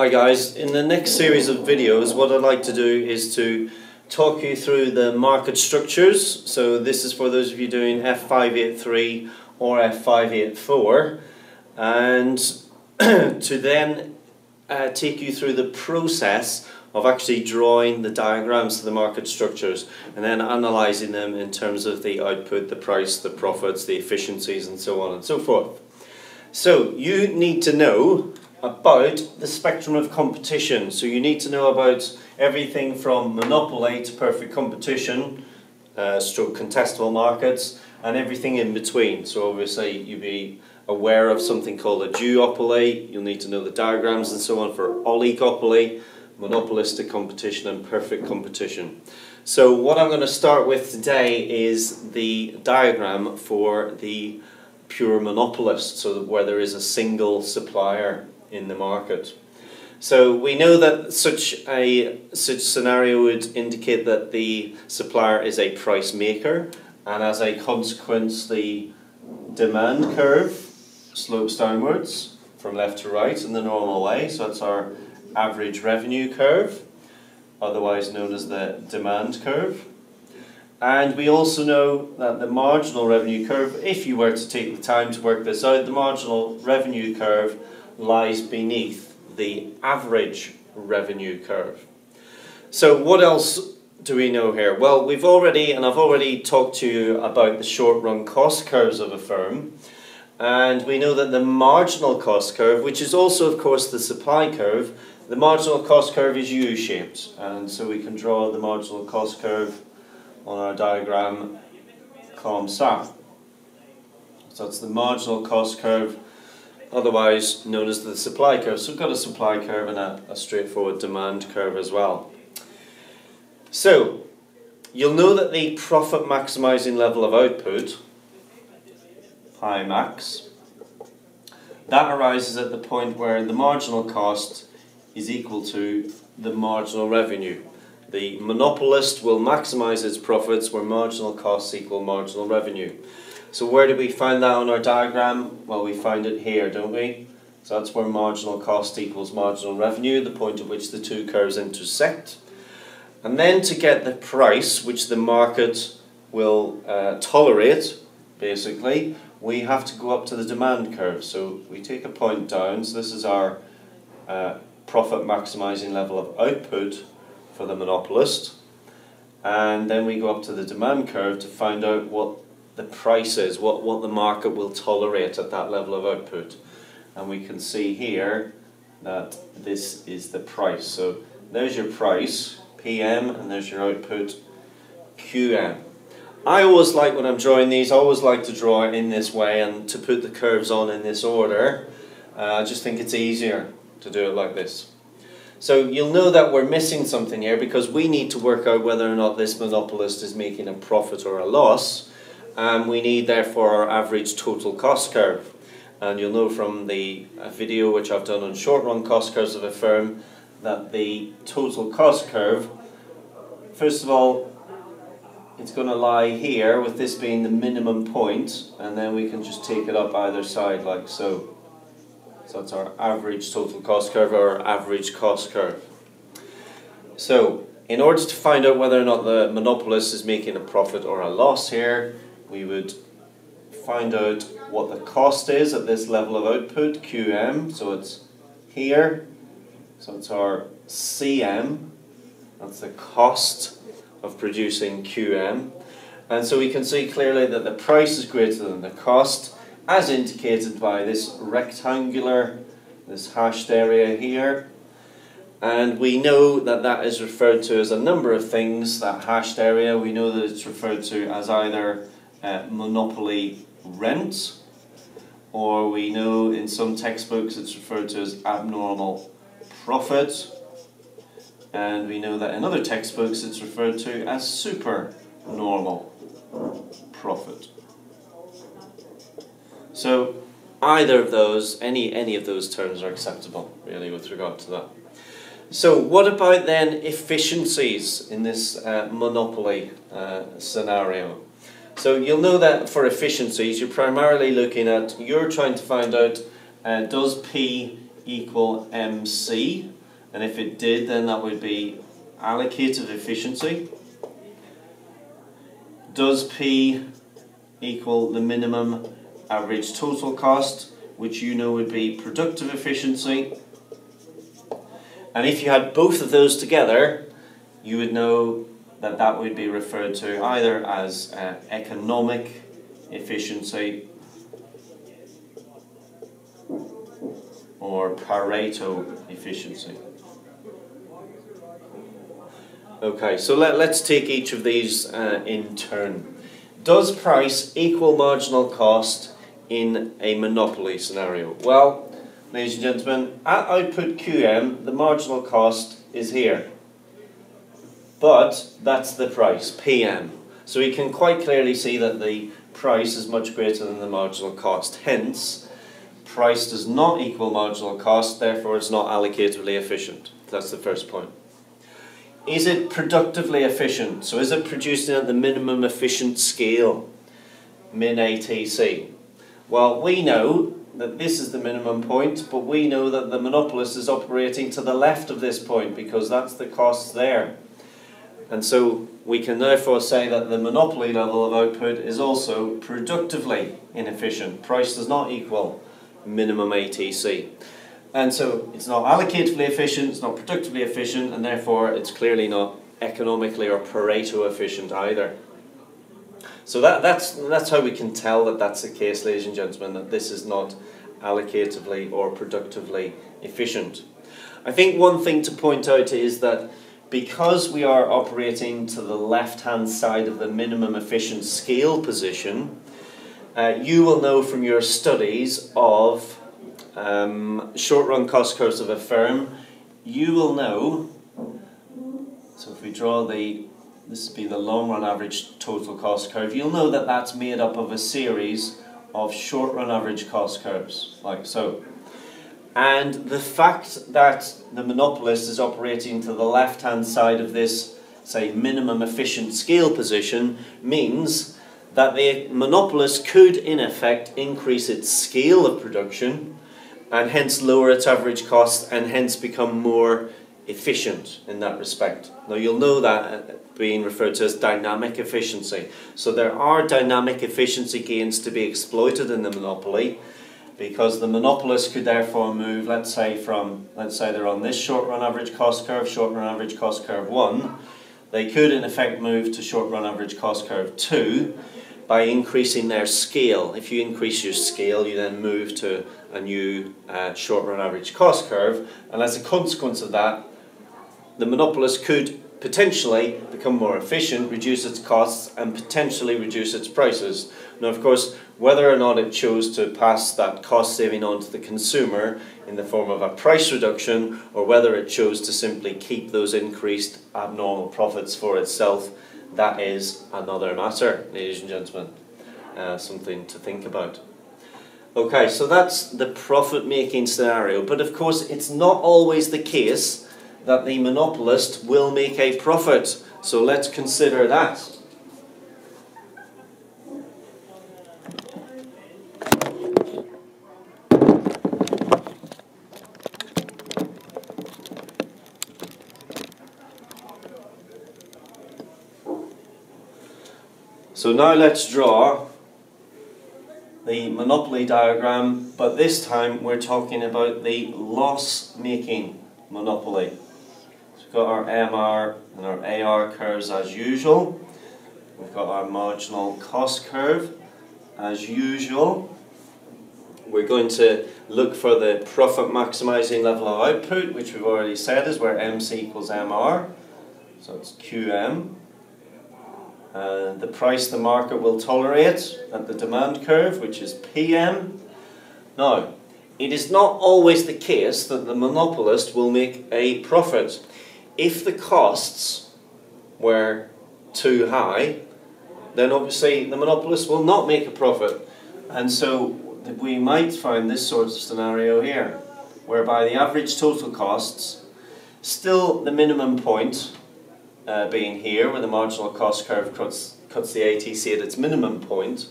Hi guys, in the next series of videos what I'd like to do is to talk you through the market structures. So this is for those of you doing F583 or F584, and to then take you through the process of actually drawing the diagrams to the market structures and then analysing them in terms of the output, the price, the profits, the efficiencies and so on and so forth. So you need to know about the spectrum of competition. So you need to know about everything from monopoly to perfect competition, stroke contestable markets, and everything in between. So obviously you'll be aware of something called a duopoly. You'll need to know the diagrams and so on for oligopoly, monopolistic competition and perfect competition. So what I'm going to start with today is the diagram for the pure monopolist, so where there is a single supplier in the market. So we know that such scenario would indicate that the supplier is a price maker, and as a consequence the demand curve slopes downwards from left to right in the normal way. So that's our average revenue curve, otherwise known as the demand curve. And we also know that the marginal revenue curve, if you were to take the time to work this out, the marginal revenue curve lies beneath the average revenue curve. So what else do we know here? Well, I've already talked to you about the short run cost curves of a firm, and we know that the marginal cost curve, which is also of course the supply curve, the marginal cost curve is U-shaped, and so we can draw the marginal cost curve on our diagram comme ça. So it's the marginal cost curve, otherwise known as the supply curve. So we've got a supply curve and a straightforward demand curve as well. So you'll know that the profit maximizing level of output, pi max, that arises at the point where the marginal cost is equal to the marginal revenue. The monopolist will maximize its profits where marginal costs equal marginal revenue. So where do we find that on our diagram? Well, we find it here, don't we? So that's where marginal cost equals marginal revenue, the point at which the two curves intersect. And then to get the price, which the market will tolerate, basically, we have to go up to the demand curve. So we take a point down, so this is our profit maximizing level of output for the monopolist. And then we go up to the demand curve to find out what the price is, what the market will tolerate at that level of output. And we can see here that this is the price. So there's your price, PM, and there's your output, QM. I always like, when I'm drawing these, I always like to draw it in this way and to put the curves on in this order. I just think it's easier to do it like this. So you'll know that we're missing something here because we need to work out whether or not this monopolist is making a profit or a loss. We need therefore our average total cost curve, and you'll know from the video which I've done on short run cost curves of a firm that the total cost curve, first of all, it's going to lie here with this being the minimum point, and then we can just take it up either side like so. So that's our average total cost curve, or our average cost curve. So in order to find out whether or not the monopolist is making a profit or a loss here, we would find out what the cost is at this level of output, QM, so it's here, so it's our CM, that's the cost of producing QM, and so we can see clearly that the price is greater than the cost, as indicated by this rectangular, this hashed area here. And we know that that is referred to as a number of things, that hashed area. We know that it's referred to as either monopoly rent, or we know in some textbooks it's referred to as abnormal profit, and we know that in other textbooks it's referred to as supernormal profit. So either of those, any of those terms are acceptable really with regard to that. So what about then efficiencies in this monopoly scenario? So you'll know that for efficiencies you're primarily looking at, you're trying to find out does P equal MC? And if it did, then that would be allocative efficiency. Does P equal the minimum average total cost, which you know would be productive efficiency? And if you had both of those together, you would know that that would be referred to either as economic efficiency or Pareto efficiency. Okay, so let's take each of these in turn. Does price equal marginal cost in a monopoly scenario? Well, ladies and gentlemen, at output QM, the marginal cost is here. But that's the price, PM. So we can quite clearly see that the price is much greater than the marginal cost. Hence, price does not equal marginal cost, therefore it's not allocatively efficient. That's the first point. Is it productively efficient? So is it producing at the minimum efficient scale, min ATC? Well, we know that this is the minimum point, but we know that the monopolist is operating to the left of this point because that's the cost there. And so we can therefore say that the monopoly level of output is also productively inefficient. Price does not equal minimum ATC. And so it's not allocatively efficient, it's not productively efficient, and therefore it's clearly not economically or Pareto efficient either. So that's how we can tell that that's the case, ladies and gentlemen, that this is not allocatively or productively efficient. I think one thing to point out is that because we are operating to the left-hand side of the minimum efficient scale position, you will know from your studies of short-run cost curves of a firm, you will know, so if we draw this would be the long-run average total cost curve, you'll know that that's made up of a series of short-run average cost curves, like so. And the fact that the monopolist is operating to the left-hand side of this, say, minimum efficient scale position means that the monopolist could, in effect, increase its scale of production and hence lower its average cost and hence become more efficient in that respect. Now you'll know that being referred to as dynamic efficiency. So there are dynamic efficiency gains to be exploited in the monopoly, because the monopolist could therefore move, let's say they're on this short-run average cost curve, short-run average cost curve 1, they could in effect move to short-run average cost curve 2 by increasing their scale. If you increase your scale, you then move to a new short-run average cost curve, and as a consequence of that, the monopolist could potentially become more efficient, reduce its costs, and potentially reduce its prices. Now, of course, whether or not it chose to pass that cost saving on to the consumer in the form of a price reduction, or whether it chose to simply keep those increased abnormal profits for itself, that is another matter, ladies and gentlemen. Something to think about. Okay, so that's the profit-making scenario, but of course it's not always the case that the monopolist will make a profit. So let's consider that. So now let's draw the monopoly diagram, but this time we're talking about the loss-making monopoly. So we've got our MR and our AR curves as usual. We've got our marginal cost curve as usual. We're going to look for the profit maximizing level of output, which we've already said is where MC equals MR. So it's QM. The price the market will tolerate at the demand curve, which is PM. Now, it is not always the case that the monopolist will make a profit. If the costs were too high, then obviously the monopolist will not make a profit. And so we might find this sort of scenario here, whereby the average total costs, still the minimum point, being here, where the marginal cost curve cuts the ATC at its minimum point.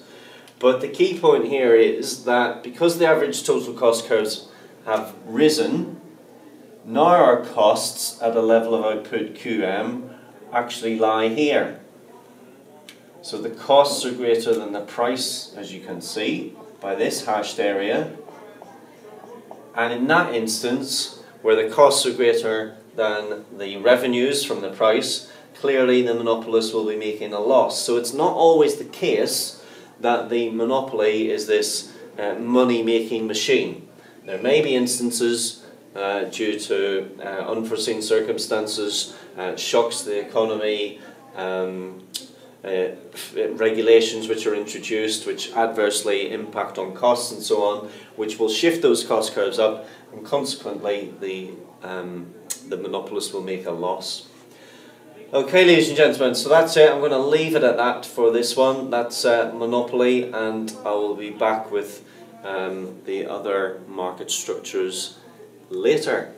But the key point here is that because the average total cost curves have risen, now our costs at a level of output QM actually lie here. So the costs are greater than the price, as you can see, by this hashed area. And in that instance, where the costs are greater than the revenues from the price, clearly the monopolist will be making a loss. So it's not always the case that the monopoly is this money-making machine. There may be instances due to unforeseen circumstances, shocks to the economy, regulations which are introduced which adversely impact on costs and so on, which will shift those cost curves up, and consequently the monopolist will make a loss. Okay, ladies and gentlemen, so that's it. I'm going to leave it at that for this one. That's monopoly, and I will be back with the other market structures later.